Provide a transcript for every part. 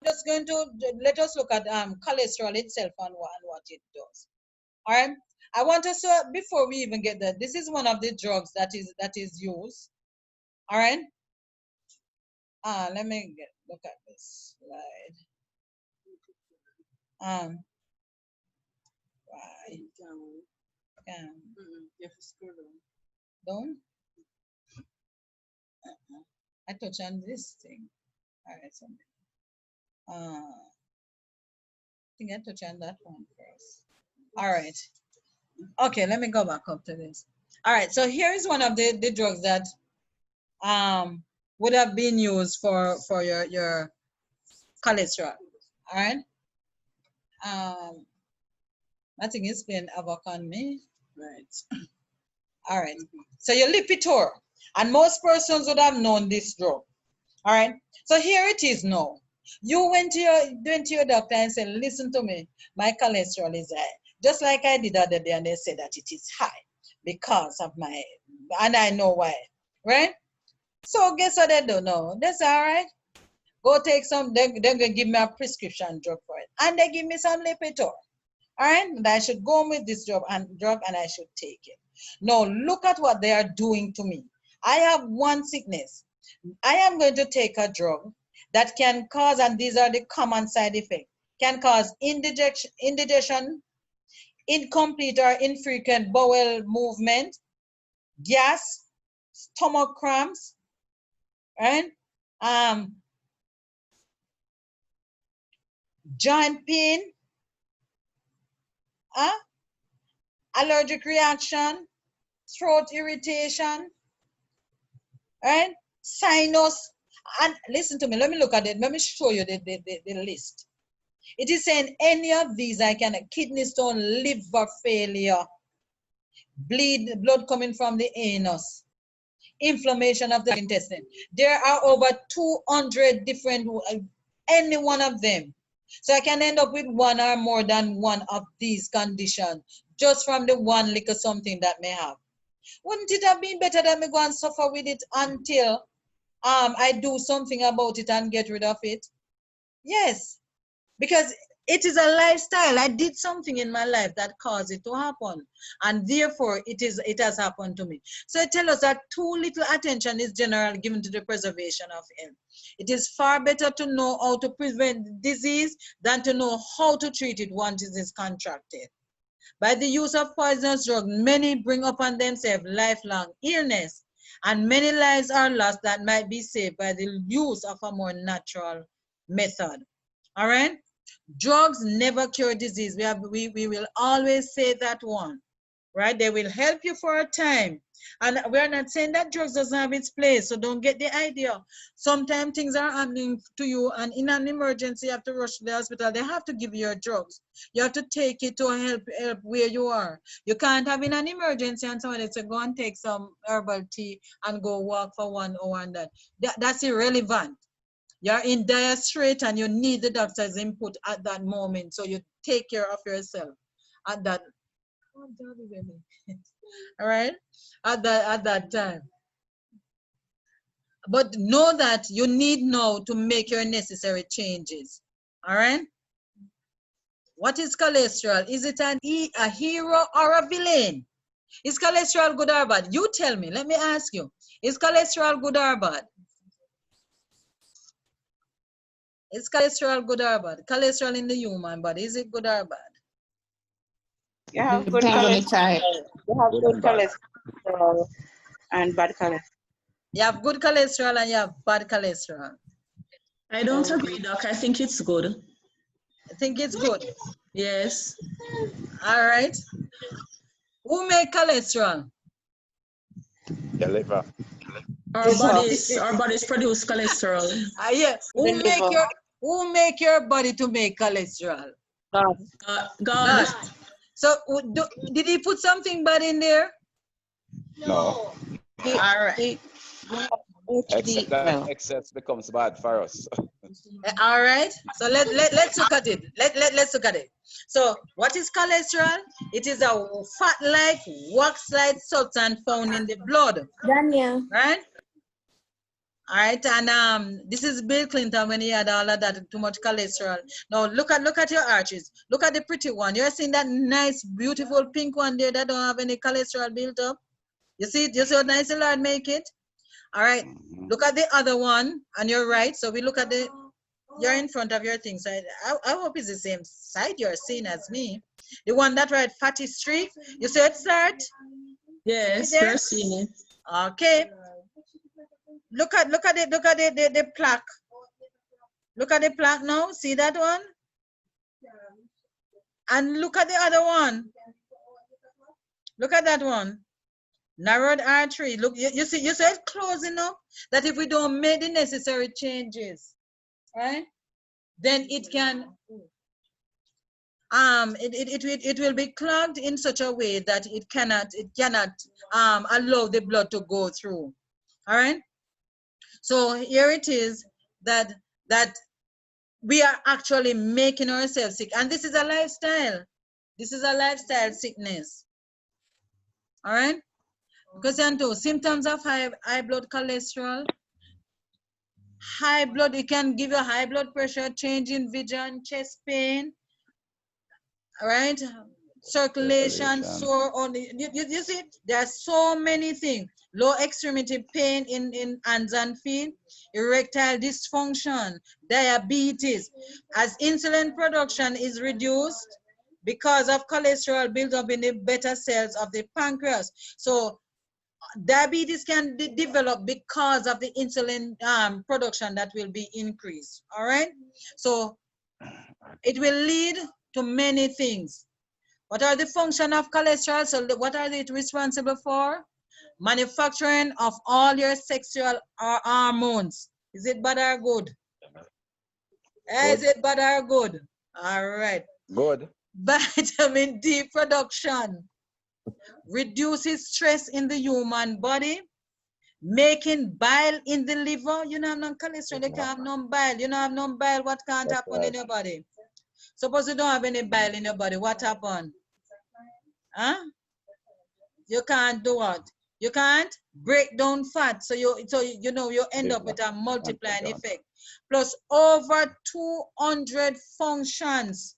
just going to let us look at cholesterol itself and what it does. All right. I want us to, before we even get that, this is one of the drugs that is used. All right. Let me look at this slide. Right. You have to scroll down. I touch on this thing. All right. So, I think I touch on that one first. All right. Okay, let me go back up to this. All right, so here is one of the drugs that would have been used for your cholesterol. All right. Nothing is playing havoc on me. Right. All right. So your Lipitor, and most persons would have known this drug. All right. So here it is now. You went to your doctor and said, listen to me, my cholesterol is high. Just like I did the other day, and they said that it is high because of my, and I know why, right? So guess what they do now? That's all right. Go take some, they're going to give me a prescription drug for it. And they give me some Lipitor. All right? And I should go with this drug and I should take it. Now, look at what they are doing to me. I have one sickness. I am going to take a drug that can cause, and these are the common side effects, can cause indigestion, incomplete or infrequent bowel movement, gas, stomach cramps, right? Joint pain, allergic reaction, throat irritation, right? Sinus. And listen to me, let me look at it. Let me show you the list. It is saying any of these, I can, kidney stone, liver failure, blood coming from the anus, inflammation of the intestine. There are over 200 different, any one of them. So I can end up with one or more than one of these conditions just from the one little something that may have. Wouldn't it have been better that me go and suffer with it until I do something about it and get rid of it? Yes, because it is a lifestyle. I did something in my life that caused it to happen, and therefore it has happened to me. So it tells us that too little attention is generally given to the preservation of health. It is far better to know how to prevent disease than to know how to treat it once it is contracted. By the use of poisonous drugs, many bring upon themselves lifelong illness, and many lives are lost that might be saved by the use of a more natural method. All right? Drugs never cure disease. We will always say that one, right? They will help you for a time. And we're not saying that drugs doesn't have its place, so don't get the idea. Sometimes things are happening to you, and in an emergency, you have to rush to the hospital. They have to give you your drugs. You have to take it to help where you are. You can't have in an emergency and somebody say, go and take some herbal tea and go walk for 1 hour and that's irrelevant. You're in dire strait and you need the doctor's input at that moment. So you take care of yourself at that. All right, at that time. But know that you need now to make your necessary changes. All right. What is cholesterol? Is it a hero or a villain? Is cholesterol good or bad? You tell me. Let me ask you. Is cholesterol good or bad? Is cholesterol good or bad? Cholesterol in the human body, is it good or bad? You have good cholesterol. You have good cholesterol and bad cholesterol. You have good cholesterol and you have bad cholesterol. I don't agree, Doc. I think it's good. I think it's good. Yes. All right. Who make cholesterol? The liver. Our bodies produce cholesterol. Yeah. Who make your body to make cholesterol? God. So did he put something bad in there? No. All right. Except that excess becomes bad for us. All right. So let's look at it. Let's look at it. So what is cholesterol? It is a fat-like, wax-like substance found in the blood. Daniel. Right? All right, and this is Bill Clinton when he had all of that, too much cholesterol. Now look at your arches. Look at the pretty one. You're seeing that nice, beautiful pink one there that don't have any cholesterol built up. You see it? You see how nice the Lord make it? All right. Look at the other one on your right. So we look at the. You're in front of your thing. So I hope it's the same side you're seeing as me. The one that right fatty streak. You see it start? Yes, we're seeing it. Okay. Look at the plaque. Look at the plaque now. See that one? And look at the other one. Look at that one. Narrowed artery. Look, you see it closing up. That if we don't make the necessary changes, right? Then it can it will be clogged in such a way that it cannot allow the blood to go through. All right. So here it is that we are actually making ourselves sick, and this is a lifestyle. This is a lifestyle sickness. All right. Because symptoms of high blood cholesterol, high blood, it can give you high blood pressure, change in vision, chest pain. All right. Circulation, sore on the, you see, there are so many things. Low extremity pain in hands and feet, erectile dysfunction, diabetes. As insulin production is reduced because of cholesterol built up in the beta cells of the pancreas. So diabetes can develop because of the insulin production that will be increased. All right. So it will lead to many things. What are the function of cholesterol? So what are they responsible for? Manufacturing of all your sexual hormones. Is it bad or good? Is it bad or good? All right. Good. Vitamin D production. Reduces stress in the human body. Making bile in the liver. You know, no cholesterol, you can't have no bile. You don't have no bile, what can't happen in your body? Suppose you don't have any bile in your body, what happened? Huh? You can't do what? You can't break down fat. So you end up with a multiplying effect. Plus over 200 functions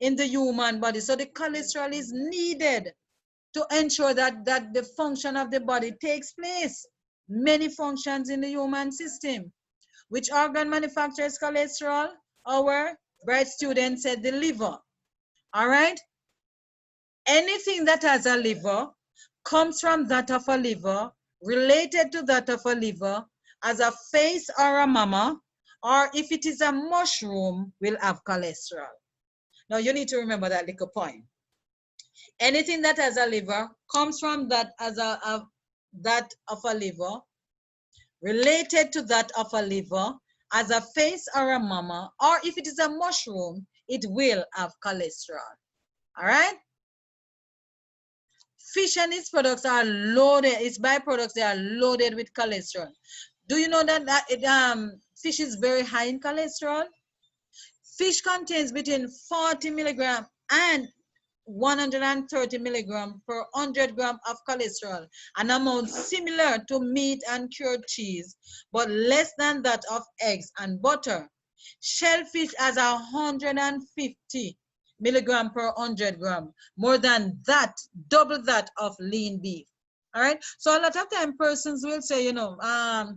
in the human body. So the cholesterol is needed to ensure that the function of the body takes place. Many functions in the human system. Which organ manufactures cholesterol? Our bright student said the liver. All right? Anything that has a liver comes from that of a liver, related to that of a liver, as a face or a mama, or if it is a mushroom, will have cholesterol. Now you need to remember that little point. Anything that has a liver comes from that that of a liver, related to that of a liver, as a face or a mama, or if it is a mushroom, it will have cholesterol. All right? Fish and its products are loaded, its byproducts, they are loaded with cholesterol. Do you know that fish is very high in cholesterol? Fish contains between 40 milligram and 130 milligram per 100 gram of cholesterol, an amount similar to meat and cured cheese, but less than that of eggs and butter. Shellfish has 150 milligram per 100 gram, more than that, double that of lean beef. All right. So a lot of time persons will say, you know, I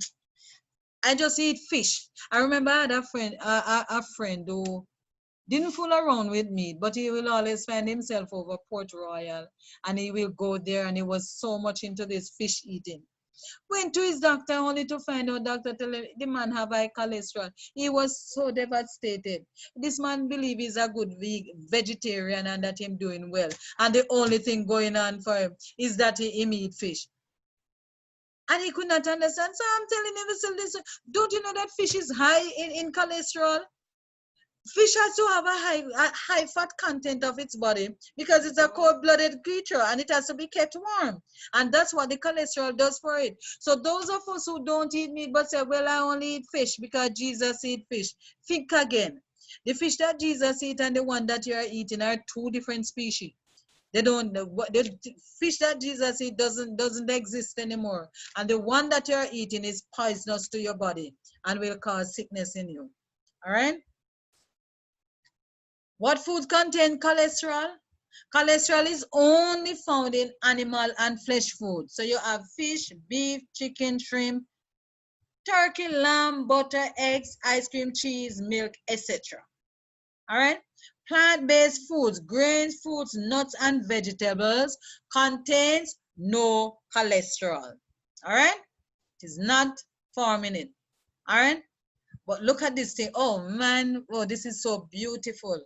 just eat fish. I remember I had a friend who didn't fool around with meat, but he will always find himself over Port Royal, and he will go there, and he was so much into this fish eating. Went to his doctor only to find out doctor tell him the man have high cholesterol. He was so devastated. This man believe he's a good vegetarian and that him doing well. And the only thing going on for him is that he eat fish. And he could not understand. So I'm telling him, listen, don't you know that fish is high in cholesterol? Fish has to have a high fat content of its body because it's a cold-blooded creature and it has to be kept warm. And that's what the cholesterol does for it. So those of us who don't eat meat but say, well, I only eat fish because Jesus eat fish. Think again. The fish that Jesus eat and the one that you are eating are two different species. They don't, the fish that Jesus eat doesn't exist anymore. And the one that you're eating is poisonous to your body and will cause sickness in you. All right? What foods contain cholesterol? Cholesterol is only found in animal and flesh food. So you have fish, beef, chicken, shrimp, turkey, lamb, butter, eggs, ice cream, cheese, milk, etc. All right? Plant-based foods, grains, fruits, nuts, and vegetables contains no cholesterol. All right? It is not forming it. All right? But look at this thing. Oh, man. Oh, this is so beautiful.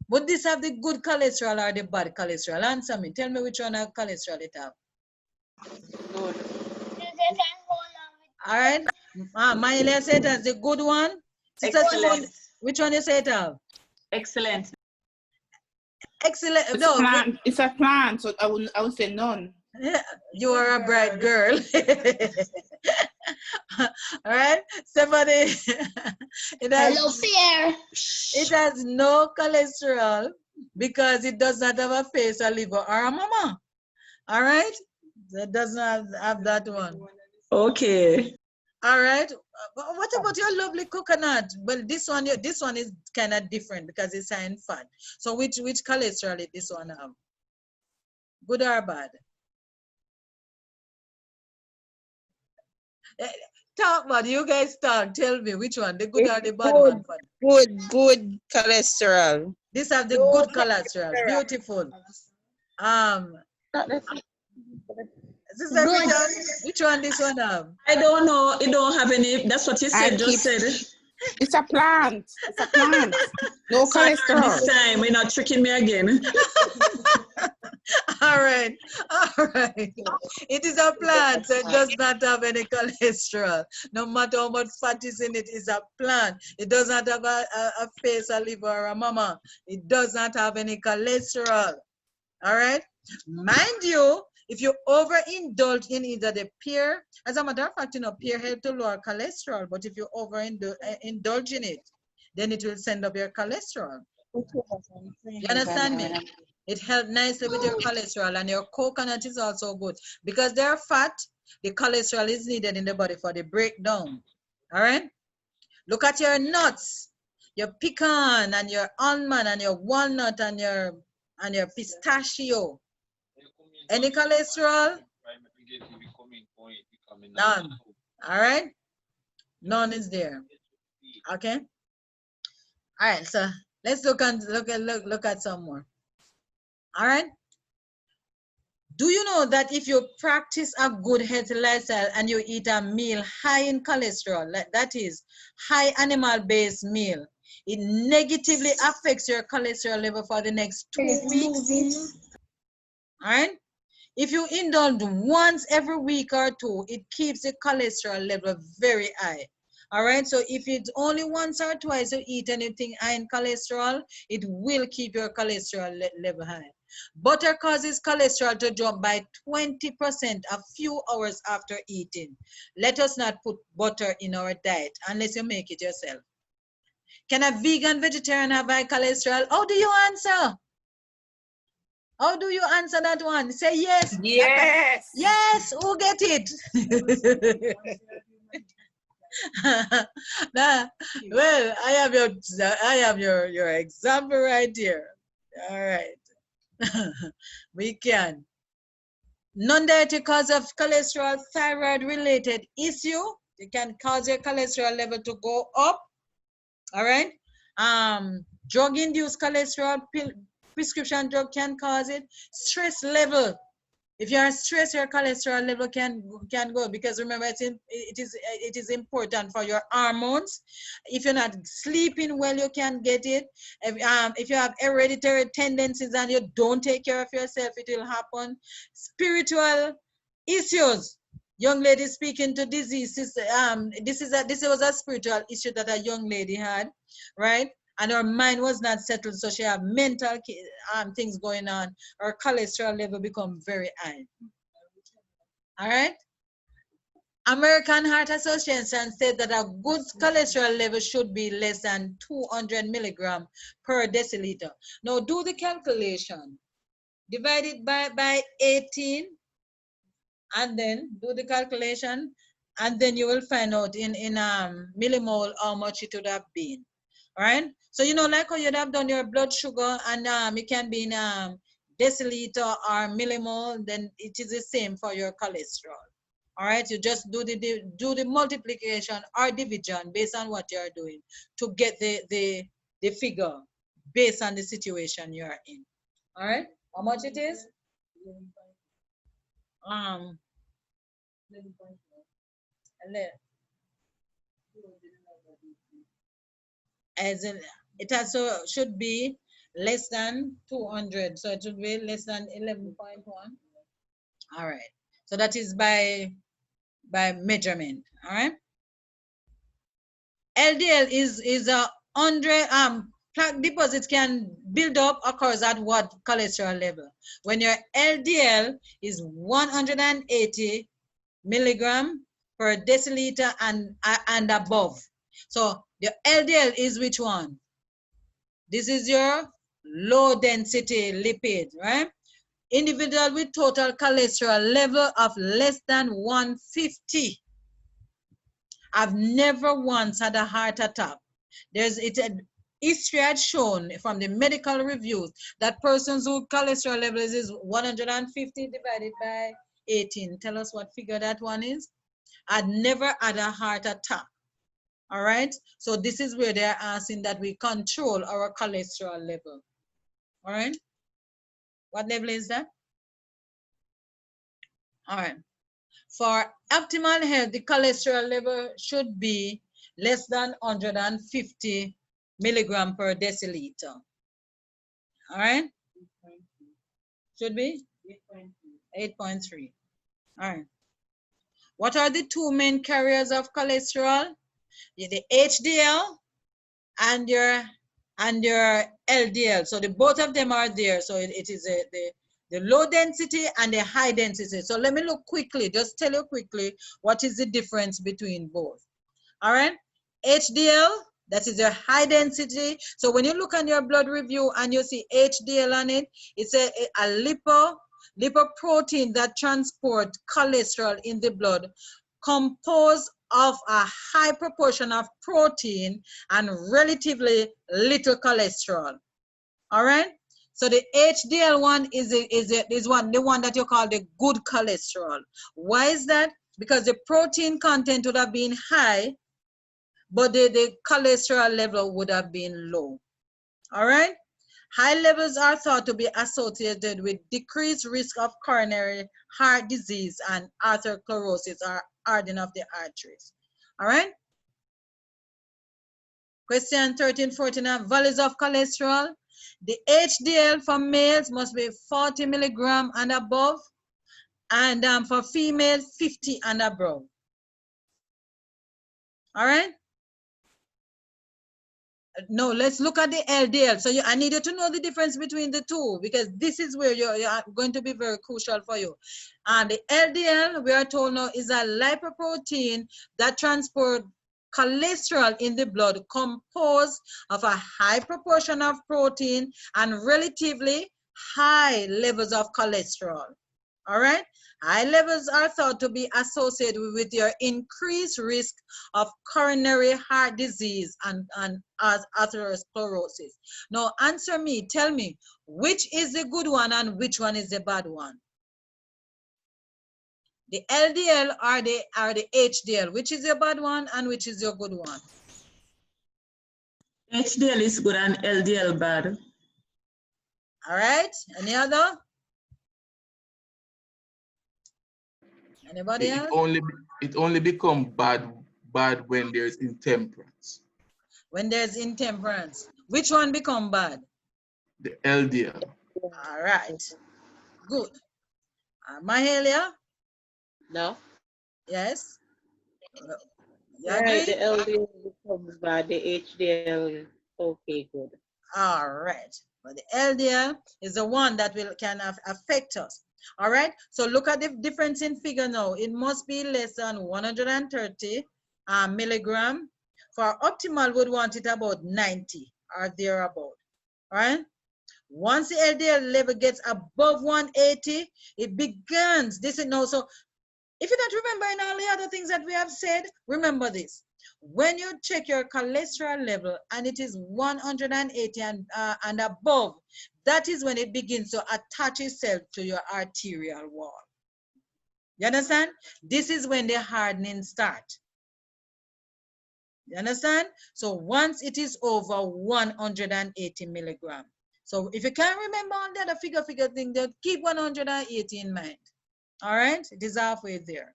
Would this have the good cholesterol or the bad cholesterol? Answer me. Tell me which one of cholesterol it have. Good. All right? Maile said it has the good one. Sister Simone, which one you say it have? Excellent. Excellent. It's No, a plant. It's a plant, so I would say none. you are a bright girl. All right, somebody. Hello, Pierre. It has no cholesterol because it does not have a face, a liver, or a mama. All right, that does not have that one. Okay. All right. What about your lovely coconut? Well, this one is kind of different because it's high in fat. So which cholesterol did this one have? Good or bad? Talk, man. You guys talk. Tell me which one, the good or the bad one? Good cholesterol. This have the good cholesterol. Beautiful. Sister Richard, which one this one have? I don't know. It don't have any. That's what you said. Just said. It's a plant. It's a plant. No cholesterol. This time, you're not tricking me again. All right. All right. It is a plant that does not have any cholesterol. No matter how much fat is in it, it's a plant. It does not have a face, a liver, or a mama. It does not have any cholesterol. All right. Mind you, if you overindulge in either the pear, as a matter of fact, pear helps to lower cholesterol, but if you overindulge in it, then it will send up your cholesterol. You understand me? It helps nicely with your cholesterol, and your coconut is also good. Because they're fat, the cholesterol is needed in the body for the breakdown. All right? Look at your nuts, your pecan, and your almond, and your walnut, and your pistachio. Any cholesterol? None. All right? None is there. Okay? All right, so let's look at some more. All right? Do you know that if you practice a good healthy lifestyle and you eat a meal high in cholesterol, that is high animal-based meal, it negatively affects your cholesterol level for the next 2 weeks? All right? If you indulge once every week or two, it keeps the cholesterol level very high. All right, so if it's only once or twice you eat anything high in cholesterol, it will keep your cholesterol level high. Butter causes cholesterol to jump by 20% a few hours after eating. Let us not put butter in our diet unless you make it yourself. Can a vegan vegetarian have high cholesterol? How do you answer? How do you answer that one? Say yes. Yes. Yes. Who get it? Well, I have your example right here. All right. We can. Non-dietary cause of cholesterol, thyroid-related issue. It can cause your cholesterol level to go up. All right. Drug-induced cholesterol, prescription drug can cause it. Stress level. If you are stressed, your cholesterol level can go, because remember it is important for your hormones. If you're not sleeping well, you can get it. If you have hereditary tendencies and you don't take care of yourself, it will happen. Spiritual issues. Young lady speaking to disease. This was a spiritual issue that a young lady had, right? And her mind was not settled, so she had mental things going on. Her cholesterol level become very high. All right? American Heart Association said that a good cholesterol level should be less than 200 milligrams per deciliter. Now do the calculation. divide it by 18, and then do the calculation, and then you will find out in millimole how much it would have been. All right. So you know, like how you'd have done your blood sugar, and it can be in deciliter or millimole, then it is the same for your cholesterol. All right, you just do the multiplication or division based on what you're doing to get the figure based on the situation you're in. All right, how much it is? As in, it also should be less than 200, so it should be less than 11.1. All right, so that is by measurement. All right, LDL is a 100 plaque deposits can build up occurs at what cholesterol level? When your LDL is 180 milligram per deciliter and above. So the LDL is which one? This is your low density lipid, right? Individual with total cholesterol level of less than 150. I've never once had a heart attack. History had shown from the medical reviews that persons whose cholesterol level is 150 divided by 18. Tell us what figure that one is. I'd never had a heart attack. All right. So this is where they're asking that we control our cholesterol level. All right. What level is that? All right. For optimal health, the cholesterol level should be less than 150 milligram per deciliter. All right. Should be 8.3. All right. What are the two main carriers of cholesterol? The HDL and your LDL. So the both of them are there. So it is the low density and the high density. So let me look quickly, just tell you quickly what is the difference between both. All right, HDL, that is your high density. So when you look on your blood review and you see HDL on it, it's a lipoprotein that transports cholesterol in the blood, composed of a high proportion of protein and relatively little cholesterol. All right. So the HDL one is the one that you call the good cholesterol. Why is that? Because the protein content would have been high, but the cholesterol level would have been low. All right. High levels are thought to be associated with decreased risk of coronary heart disease and atherosclerosis or hardening of the arteries. All right. Question 13, 14, values of cholesterol. The HDL for males must be 40 milligram and above, and for females, 50 and above. All right. No, let's look at the LDL. So I need you to know the difference between the two, because this is where you're going to be very crucial for you. And the LDL, we are told now, is a lipoprotein that transports cholesterol in the blood, composed of a high proportion of protein and relatively high levels of cholesterol. All right. High levels are thought to be associated with your increased risk of coronary heart disease and atherosclerosis. Now answer me, tell me, which is the good one and which one is the bad one? The LDL or the HDL? Which is your bad one and which is your good one? HDL is good and LDL bad. All right. Any other? Anybody else? It only become bad when there's intemperance. When there's intemperance. Which one become bad? The LDL. All right. Good. Mahalia? No. Yes. You Right, agree? the LDL becomes bad, the HDL is okay, good. All right. But the LDL is the one that can affect us. All right. So look at the difference in figure now. It must be less than 130 milligram. For optimal, would want it about 90 or thereabout. All right. Once the LDL level gets above 180, it begins. This is now. So if you don't remember in all the other things that we have said, remember this. When you check your cholesterol level and it is 180 and above, that is when it begins to attach itself to your arterial wall. You understand? This is when the hardening starts. You understand? So once it is over 180 milligrams. So if you can't remember all the other figure thing, just keep 180 in mind. All right? It is halfway there.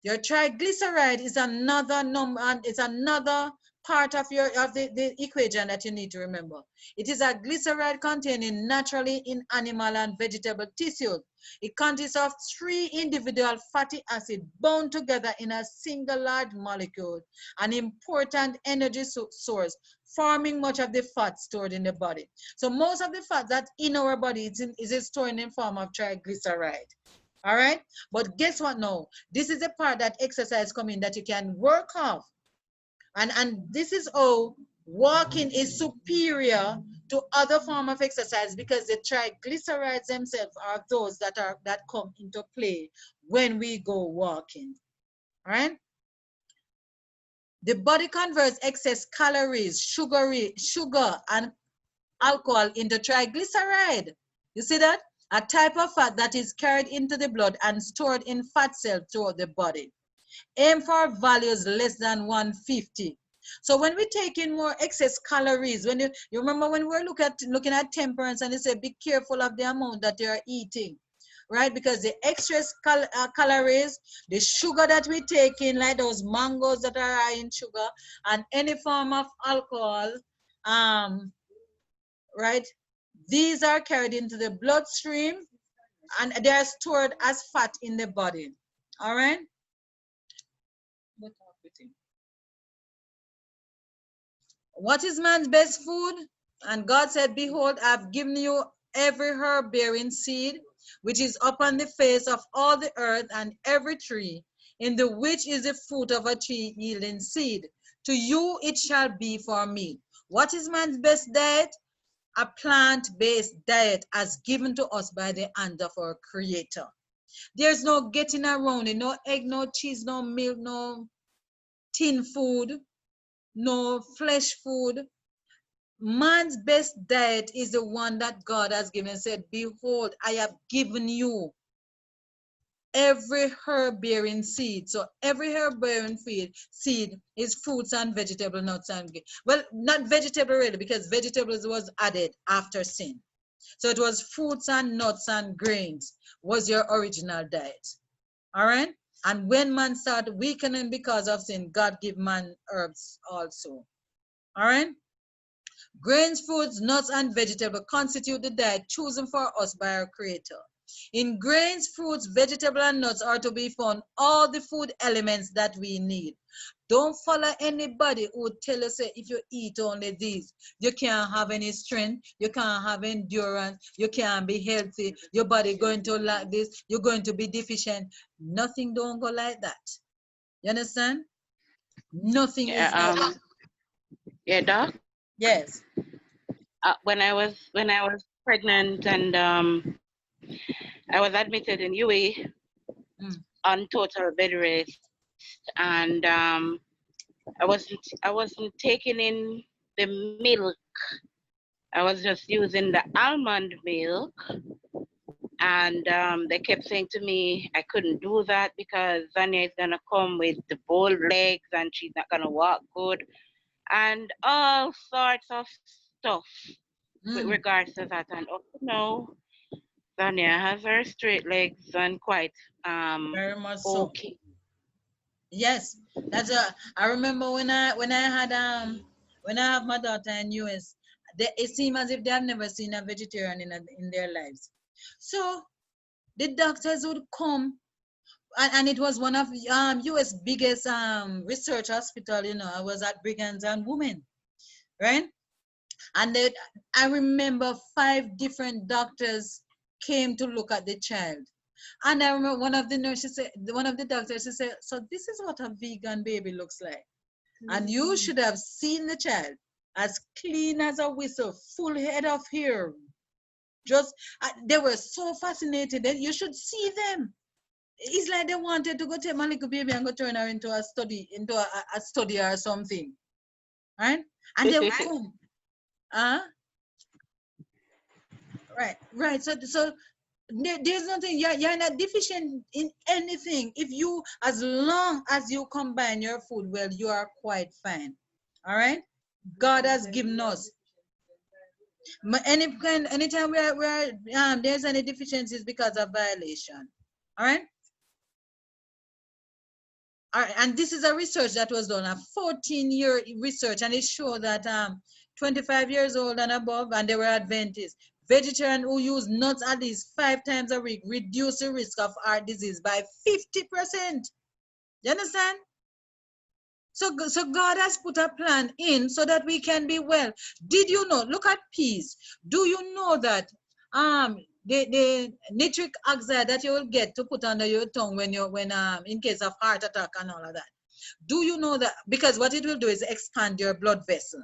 Your triglyceride is another number, and it's another part of the equation that you need to remember. It is a glyceride containing naturally in animal and vegetable tissues. It consists of 3 individual fatty acids bound together in a single large molecule, an important energy source, forming much of the fat stored in the body. So most of the fat that in our body is stored in the form of triglyceride. All right, but guess what now? This is the part that exercise come in that you can work off. And this is how walking is superior to other form of exercise, because the triglycerides themselves are those that come into play when we go walking. All right. The body converts excess calories, sugar and alcohol into triglyceride. You see that? A type of fat that is carried into the blood and stored in fat cells throughout the body. Aim for values less than 150. So when we take in more excess calories, when you remember when we're looking at temperance, and they say be careful of the amount that you're eating, right? Because the excess calories, the sugar that we take in, like those mangoes that are high in sugar, and any form of alcohol, right? These are carried into the bloodstream and they are stored as fat in the body. All right? What is man's best food? And God said, behold, I've given you every herb bearing seed, which is upon the face of all the earth, and every tree, in the which is the fruit of a tree yielding seed. To you it shall be for me. What is man's best diet? A plant-based diet as given to us by the hand of our Creator. There's no getting around it. No egg, no cheese, no milk, no tin food, no flesh food. Man's best diet is the one that God has given and said, behold, I have given you every herb bearing seed. So every herb bearing seed is fruits and vegetable, nuts and, well, not vegetable really, because vegetables was added after sin. So it was fruits and nuts and grains was your original diet. All right. And when man started weakening because of sin, God gave man herbs also. All right. Grains, fruits, nuts, and vegetables constitute the diet chosen for us by our Creator. In grains, fruits, vegetables, and nuts are to be found all the food elements that we need. Don't follow anybody who would tell us if you eat only these, you can't have any strength, you can't have endurance, you can't be healthy, your body going to lack this, you're going to be deficient. Nothing don't go like that. You understand? Nothing is like that. Yeah, Doc? Yes. When I was pregnant and I was admitted in UA on total bed rest, and I wasn't taking in the milk. I was just using the almond milk, and they kept saying to me I couldn't do that because Zania is gonna come with the bold legs and she's not gonna walk good, and all sorts of stuff with regards to that. And no, Zania has her straight legs and quite very much okay. So. Yes, that's I remember when I have my daughter in US, it seemed as if they have never seen a vegetarian in their lives. So the doctors would come, and it was one of US biggest research hospital. You know, I was at Brigham and Women, right? And I remember 5 different doctors came to look at the child. And I remember one of the nurses said, one of the doctors said, so this is what a vegan baby looks like. And you should have seen the child. as clean as a whistle, full head of hair. Just, they were so fascinated that you should see them. It's like they wanted to go take my little baby and go turn her into a study, a study or something. Right? And they went, right. So there's nothing, you're not deficient in anything. If you, as long as you combine your food well, you are quite fine. All right? God has given us. Anytime there's any deficiencies because of violation. All right? And this is a research that was done, a 14-year research, and it showed that 25 years old and above, and they were Adventists, vegetarians who use nuts at least 5 times a week reduce the risk of heart disease by 50%. You understand? So God has put a plan in so that we can be well. Did you know? Look at peas. Do you know that the nitric oxide that you will get to put under your tongue when in case of heart attack and all of that? Do you know that? Because what it will do is expand your blood vessel.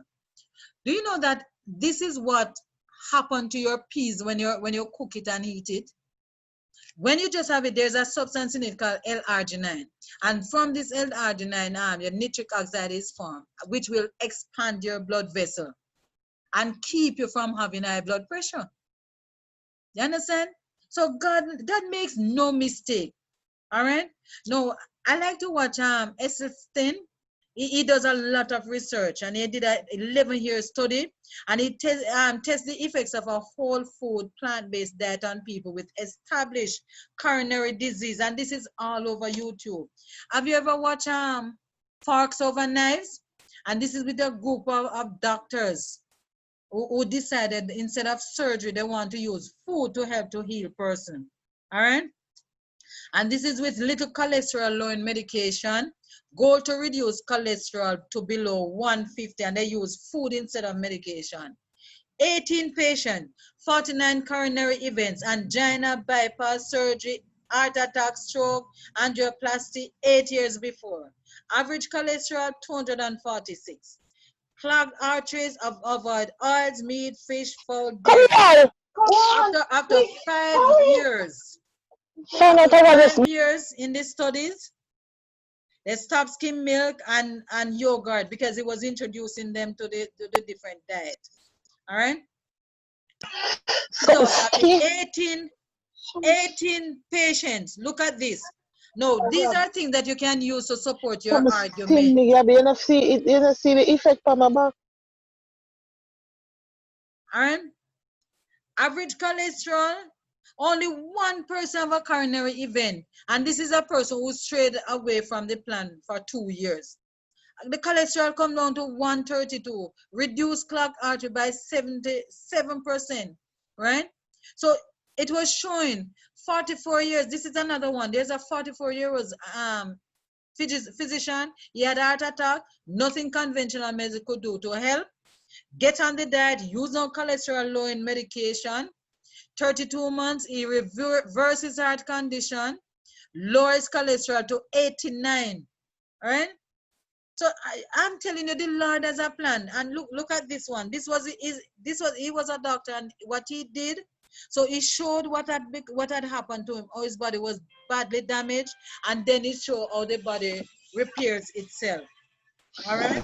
Do you know that this is what happened to your peas when you cook it and eat it? When you just have it, there's a substance in it called L-arginine. And from this L-arginine, your nitric oxide is formed, which will expand your blood vessel and keep you from having high blood pressure. You understand? So God makes no mistake. All right? No, I like to watch Esselstyn. He does a lot of research, and he did an 11-year study, and he tests the effects of a whole food plant-based diet on people with established coronary disease, and this is all over YouTube. Have you ever watched Forks Over Knives? And this is with a group of doctors who decided instead of surgery, they want to use food to help to heal person. All right? And this is with little cholesterol lowering medication, goal to reduce cholesterol to below 150, and they use food instead of medication. 18 patients, 49 coronary events, angina, bypass surgery, heart attack, stroke, angioplasty 8 years before. Average cholesterol 246. Clogged arteries, avoid oils, meat, fish, fowl, dairy. After 5 years. After 5 years in these studies, they stopped skim milk and yogurt because it was introducing them to the different diet. All right. So 18 patients. Look at this. No, these are things that you can use to support your argument. You see the effect on my back. All right. Average cholesterol. Only 1% of a coronary event, and this is a person who strayed away from the plan for 2 years. The cholesterol come down to 132, reduce clogged artery by 77%, right? So it was showing 44 years. This is another one. There's a 44-year-old physician. He had a heart attack. Nothing conventional medicine could do to help. Get on the diet, use no cholesterol lowering medication. 32 months, he reverses heart condition, lowers cholesterol to 89, all right? So I'm telling you, the Lord has a plan. And look at this one. He was a doctor, and what he did, so he showed what had happened to him, how his body was badly damaged, and then he showed how the body repairs itself, all right?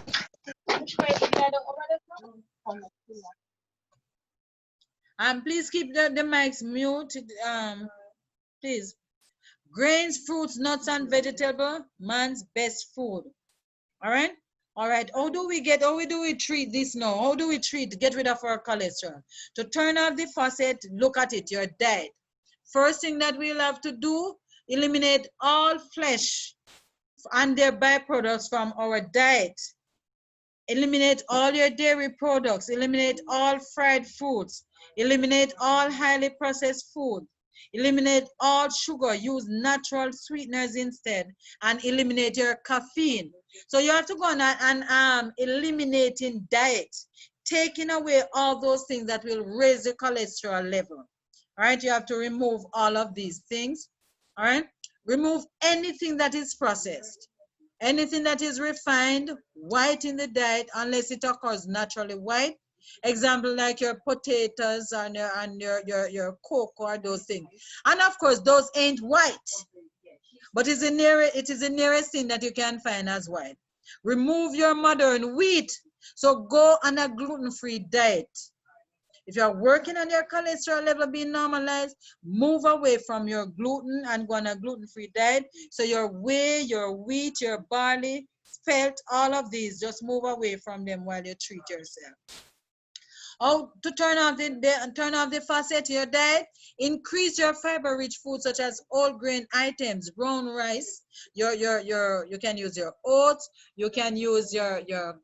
Please keep the mics muted, please. Grains, fruits, nuts, and vegetable, man's best food. All right? All right. How do we treat this now? How do we get rid of our cholesterol? To turn off the faucet, look at it, your diet. First thing that we'll have to do, eliminate all flesh and their byproducts from our diet. Eliminate all your dairy products. Eliminate all fried foods. Eliminate all highly processed food. Eliminate all sugar. Use natural sweeteners instead. And eliminate your caffeine. So you have to go on and eliminating diet. Taking away all those things that will raise the cholesterol level. All right, you have to remove all of these things. All right, remove anything that is processed. Anything that is refined, white in the diet, unless it occurs naturally white. Example like your potatoes and your cocoa or those things. And of course, those ain't white. But it is the nearest thing that you can find as white. Remove your modern wheat. So go on a gluten-free diet. If you are working on your cholesterol level being normalized, move away from your gluten and go on a gluten-free diet. So your whey, your wheat, your barley, spelt, all of these, just move away from them while you treat yourself. How to turn off the faucet to your diet? Increase your fiber-rich foods such as whole grain items, brown rice. You can use your oats. You can use your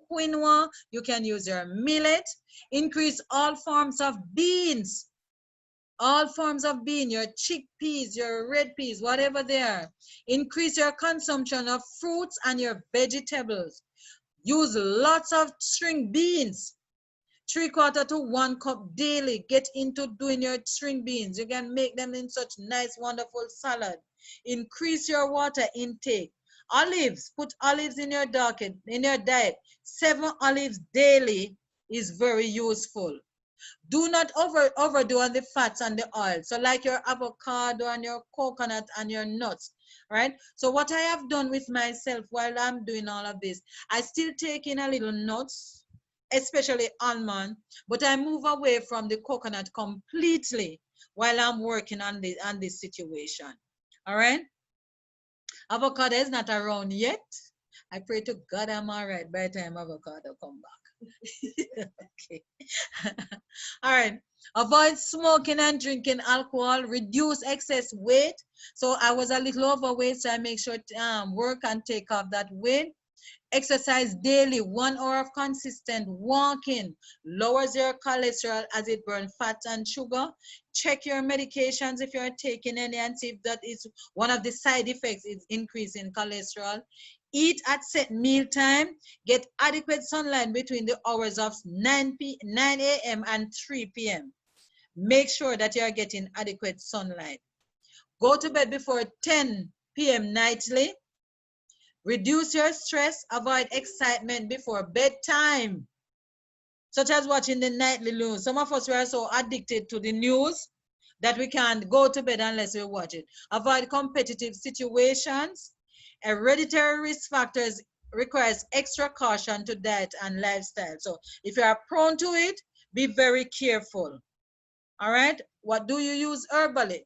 quinoa. You can use your millet. Increase all forms of beans. All forms of bean, your chickpeas, your red peas, whatever they are. Increase your consumption of fruits and your vegetables. Use lots of string beans. 3/4 to 1 cup daily. Get into doing your string beans. You can make them in such nice, wonderful salad. Increase your water intake. Olives, put olives in your diet. 7 olives daily is very useful. Do not overdo on the fats and the oil. So like your avocado and your coconut and your nuts, right? So what I have done with myself while I'm doing all of this, I still take in a little nuts, especially almond, but I move away from the coconut completely while I'm working on this situation. All right? Avocado is not around yet. I pray to God I'm all right by the time avocado come back. Okay. All right. Avoid smoking and drinking alcohol. Reduce excess weight. So I was a little overweight, so I make sure to work and take off that weight. Exercise daily. 1 hour of consistent walking lowers your cholesterol as it burns fat and sugar. Check your medications if you're taking any and see if that is one of the side effects is increasing cholesterol. Eat at set meal time. Get adequate sunlight between the hours of 9 a.m. and 3 p.m. Make sure that you're getting adequate sunlight. Go to bed before 10 p.m. nightly. Reduce your stress. Avoid excitement before bedtime, such as watching the nightly news. Some of us are so addicted to the news that we can't go to bed unless we watch it. Avoid competitive situations. Hereditary risk factors requires extra caution to diet and lifestyle. So if you are prone to it, be very careful. All right? What do you use herbally?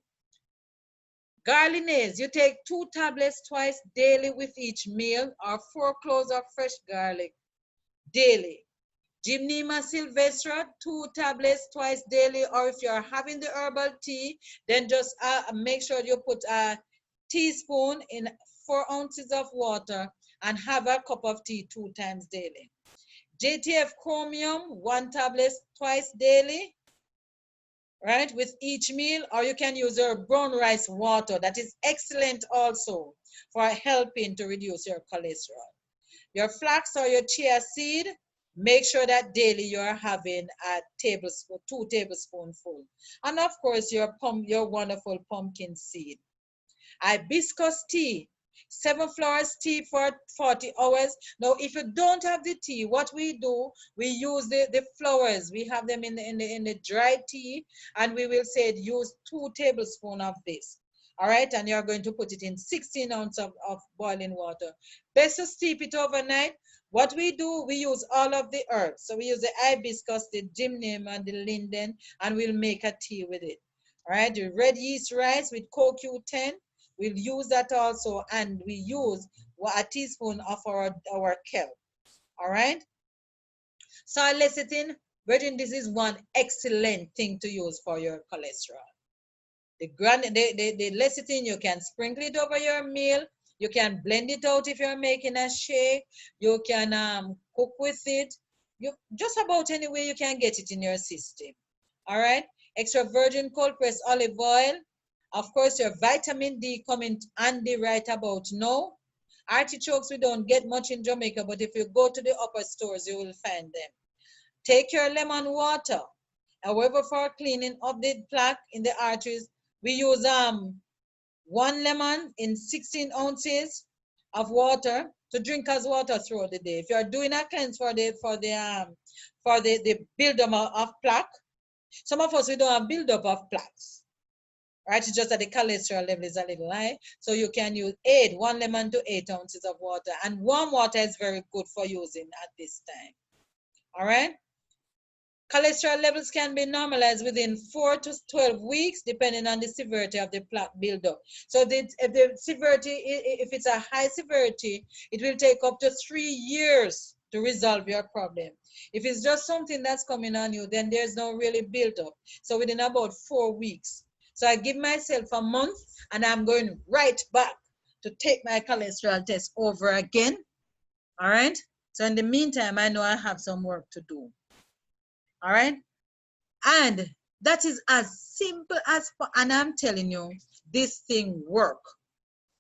Garlic, you take 2 tablets twice daily with each meal, or 4 cloves of fresh garlic daily. Gymnema sylvestre, 2 tablets twice daily, or if you're having the herbal tea, then just make sure you put a teaspoon in 4 ounces of water and have a cup of tea 2 times daily. JTF chromium, 1 tablet twice daily, right, with each meal, or you can use your brown rice water. That is excellent also for helping to reduce your cholesterol. Your flax or your chia seed, make sure that daily you're having a tablespoon, 2 tablespoonfuls. And of course, your wonderful pumpkin seed. Hibiscus tea, 7 flowers tea for 40 hours. Now, if you don't have the tea, what we do, we use the flowers. We have them in the dried tea, and we will say use 2 tablespoons of this. All right, and you're going to put it in 16 ounces of boiling water. Best to steep it overnight. What we do, we use all of the herbs. So we use the hibiscus, the gymnema, and the linden, and we'll make a tea with it. All right, the red yeast rice with CoQ10. We'll use that also, and we use a teaspoon of our kelp. All right? Soy lecithin, virgin, this is one excellent thing to use for your cholesterol. The lecithin, you can sprinkle it over your meal. You can blend it out if you're making a shake. You can cook with it. Just about any way you can get it in your system. All right? Extra virgin cold pressed olive oil. Of course, your vitamin D coming handy right about now. Artichokes we don't get much in Jamaica, but if you go to the upper stores, you will find them. Take your lemon water. However, for cleaning up the plaque in the arteries, we use 1 lemon in 16 ounces of water. to drink as water throughout the day. If you are doing a cleanse for the buildup of plaque, some of us we don't have buildup of plaques, right? It's just that the cholesterol level is a little high. So you can use 1 lemon to 8 ounces of water, and warm water is very good for using at this time. All right. Cholesterol levels can be normalized within 4 to 12 weeks, depending on the severity of the plaque buildup. So if the severity, if it's a high severity, it will take up to 3 years to resolve your problem. If it's just something that's coming on you, then there's no really buildup. So within about 4 weeks. So I give myself a month, and I'm going right back to take my cholesterol test over again. All right. So in the meantime, I know I have some work to do. All right. And that is as simple as, and I'm telling you, this thing work.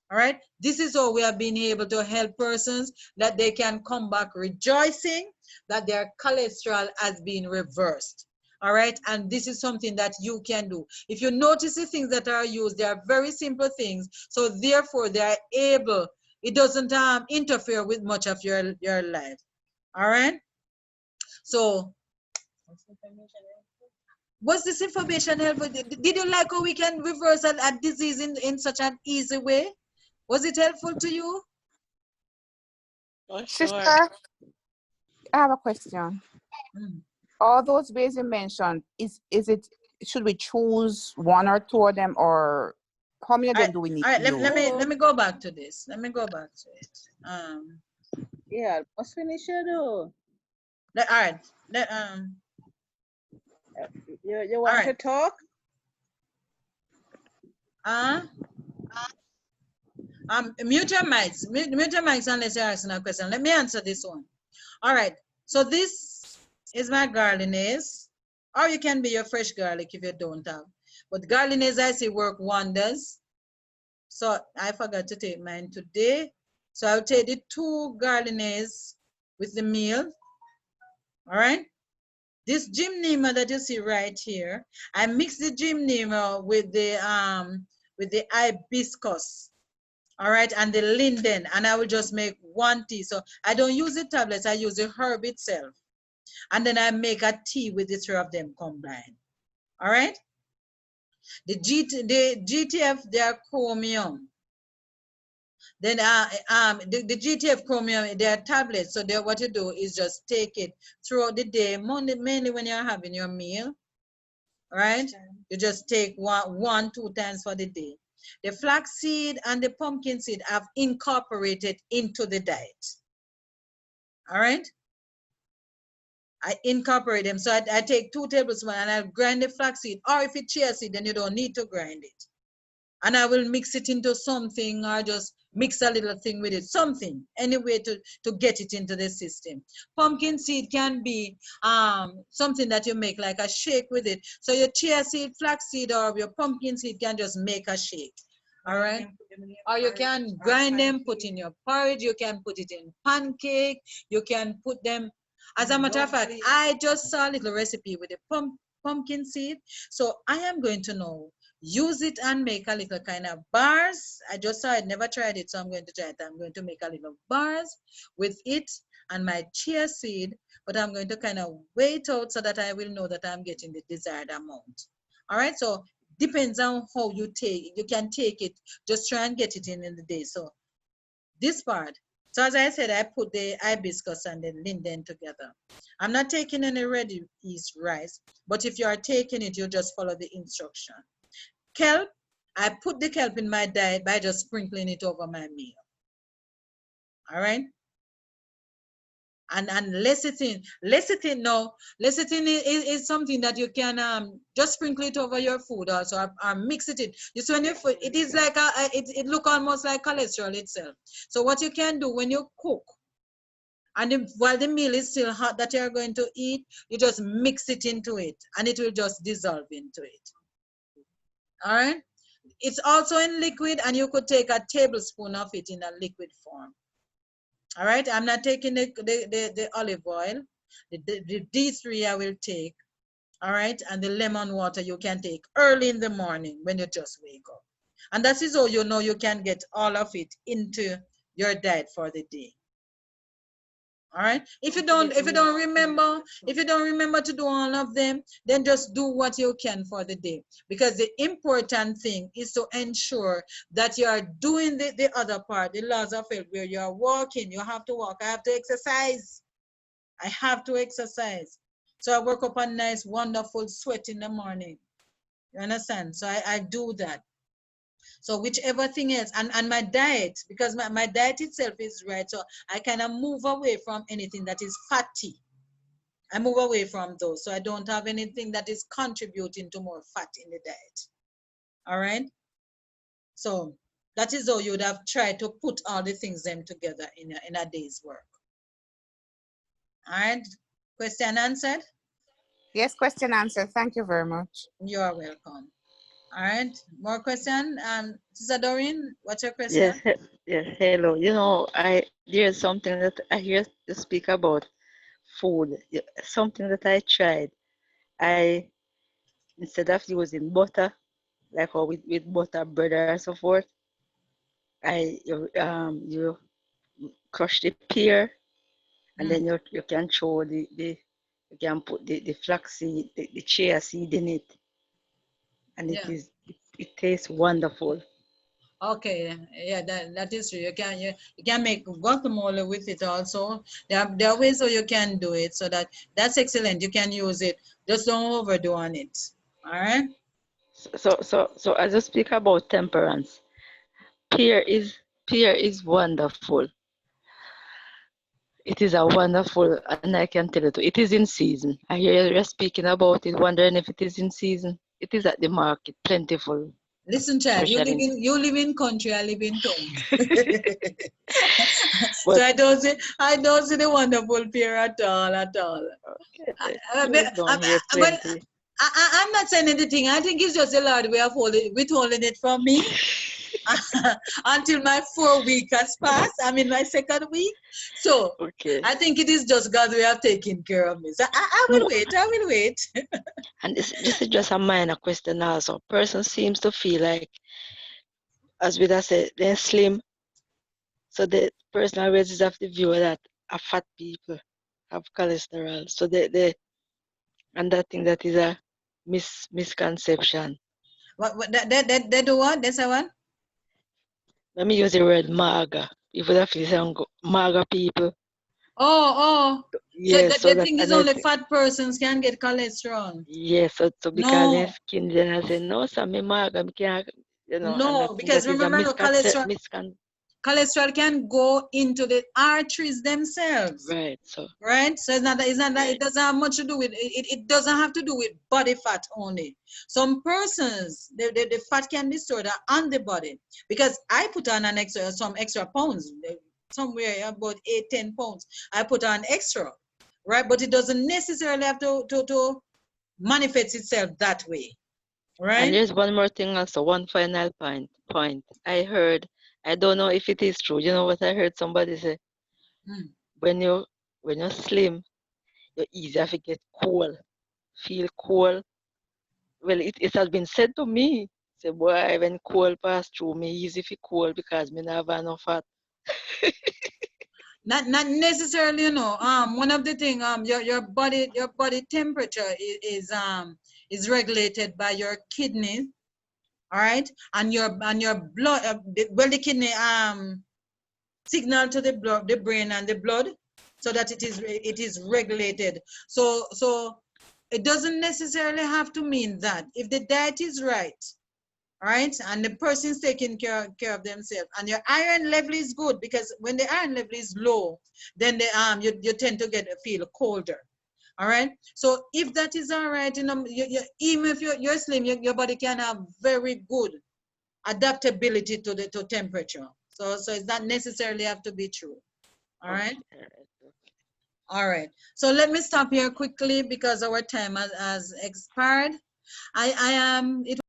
All right. This is how we have been able to help persons that they can come back rejoicing that their cholesterol has been reversed. All right. And this is something that you can do. If you notice the things that are used, they are very simple things. So therefore they are able, it doesn't interfere with much of your life. All right. So was this information helpful? Did you like how we can reverse a disease in such an easy way? Was it helpful to you? Oh, sure. Sister, I have a question. All those ways you mentioned, should we choose 1 or 2 of them, or how many of them do we need? All right, let me go back to this. Let me go back to it. Yeah, let's finish it though. All right. You want to talk? Mute your mics unless you're asking a question. Let me answer this one. All right. So this is my garlic, or you can be your fresh garlic if you don't have. But garlic, I see, work wonders. So I forgot to take mine today. So I'll take the 2 garlic with the meal. All right. This gymnema that you see right here, I mix the gymnema with the hibiscus, all right, and the linden, and I will just make 1 tea. So I don't use the tablets, I use the herb itself. And then I make a tea with the 3 of them combined. All right. The GTF, they are chromium. Then the GTF chromium, they are tablets. So what you do is just take it throughout the day, mainly when you're having your meal. Right? You just take 1, 2 times for the day. The flaxseed and the pumpkin seed I've incorporated into the diet. All right? I incorporate them. So I take 2 tablespoons and I grind the flaxseed. Or if it's chia seed, then you don't need to grind it. And I will mix it into something, or just mix a little thing with it, something, any way to get it into the system. Pumpkin seed can be something that you make like a shake with it. So your chia seed, flax seed, or your pumpkin seed can just make a shake. All right. Or you can grind them, put in your porridge. You can put it in pancake. You can put them. As a matter of fact, I just saw a little recipe with the pumpkin seed. So I am going to know. Use it and make a little kind of bars. I just saw it, never tried it, so I'm going to try it. I'm going to make a little bars with it and my chia seed, but I'm going to kind of wait out so that I will know that I'm getting the desired amount. All right, so depends on how you take it. You can take it, just try and get it in the day. So this part, so as I said, I put the hibiscus and the linden together. I'm not taking any ready yeast rice, but if you are taking it, you just follow the instruction. Kelp, I put the kelp in my diet by just sprinkling it over my meal. All right. And lecithin. Lecithin is something that you can just sprinkle it over your food also, or mix it in. You see, when you food, it is like it look almost like cholesterol itself. So what you can do when you cook, and while the meal is still hot that you're going to eat, you just mix it into it, and it will just dissolve into it. All right. It's also in liquid, and you could take a tablespoon of it in a liquid form. All right. I'm not taking the olive oil. The D3 I will take. All right. And the lemon water you can take early in the morning when you just wake up. And that is how you know you can get all of it into your diet for the day. All right. If you don't remember to do all of them, then just do what you can for the day. Because the important thing is to ensure that you are doing the other part, the laws of health, where you are walking. You have to walk. I have to exercise. I have to exercise. So I work up a nice, wonderful sweat in the morning. You understand? So I do that. So whichever thing else, and my diet, because my diet itself is right, so I kind of move away from anything that is fatty. I move away from those, so I don't have anything that is contributing to more fat in the diet. All right? So that is how you would have tried to put all the things them together in a day's work. All right? Question answered? Yes, question answered. Thank you very much. You are welcome. All right, more question. Sister Doreen, what's your question? Yes, hello. There's something that I hear you speak about food. Something that I tried. Instead of using butter, like how with butter, bread, and so forth, you crush the pear, and then you can throw you can put the flaxseed, the chia seed in it, and it tastes wonderful. Okay, yeah, that is true. You can make guacamole with it also. There are ways so you can do it, so that's excellent. You can use it. Just don't overdo on it. All right. So as you speak about temperance, pear is wonderful. It is a wonderful, and I can tell you, it is in season. I hear you speaking about it, wondering if it is in season. It is at the market, plentiful. Listen, child, you live in country, I live in town. So I don't see the wonderful pear at all. Okay. I'm not saying anything. I think it's just a Lord way of withholding it from me until my 4 week has passed. I'm in my 2nd week. So I think it is just God's way of taking care of me. So I will wait. And this is just a minor question also. Person seems to feel like, as we said, they're slim. So the person always have the view that fat people have cholesterol. So and I think that is a misconception. What they do what? That's a what? Let me use the word maga. People that feel maga people. Oh. Yes. So the thing is only fat persons can get cholesterol. Yes. So because their skin, then I say, no, so me maga, me can't, No, because remember, cholesterol can go into the arteries themselves. Right. So it's not that it doesn't have much to do with it doesn't have to do with body fat only. Some persons, the fat can be stored on the body, because I put on some extra pounds, somewhere about 8-10 pounds. I put on extra, right? But it doesn't necessarily have to manifest itself that way. Right. And there's one more thing also, one final point. I don't know if it is true. You know what I heard somebody say? When you're slim, you're easier to get cold, feel cold. Well, it has been said to me. Say, boy, when cold pass through me, easy to cold because me never have enough fat. Not necessarily, one of the things, your body temperature is regulated by your kidney, all right, and your blood. The kidney signal to the brain and the blood, so that it is regulated. So it doesn't necessarily have to mean that if the diet is right. All right, and the person's taking care of themselves, and your iron level is good, because when the iron level is low, then you tend to feel colder. All right, so if that is all right, even if you're slim, your body can have very good adaptability to temperature. So it's not necessarily have to be true. All right. All right. So let me stop here quickly because our time has expired. It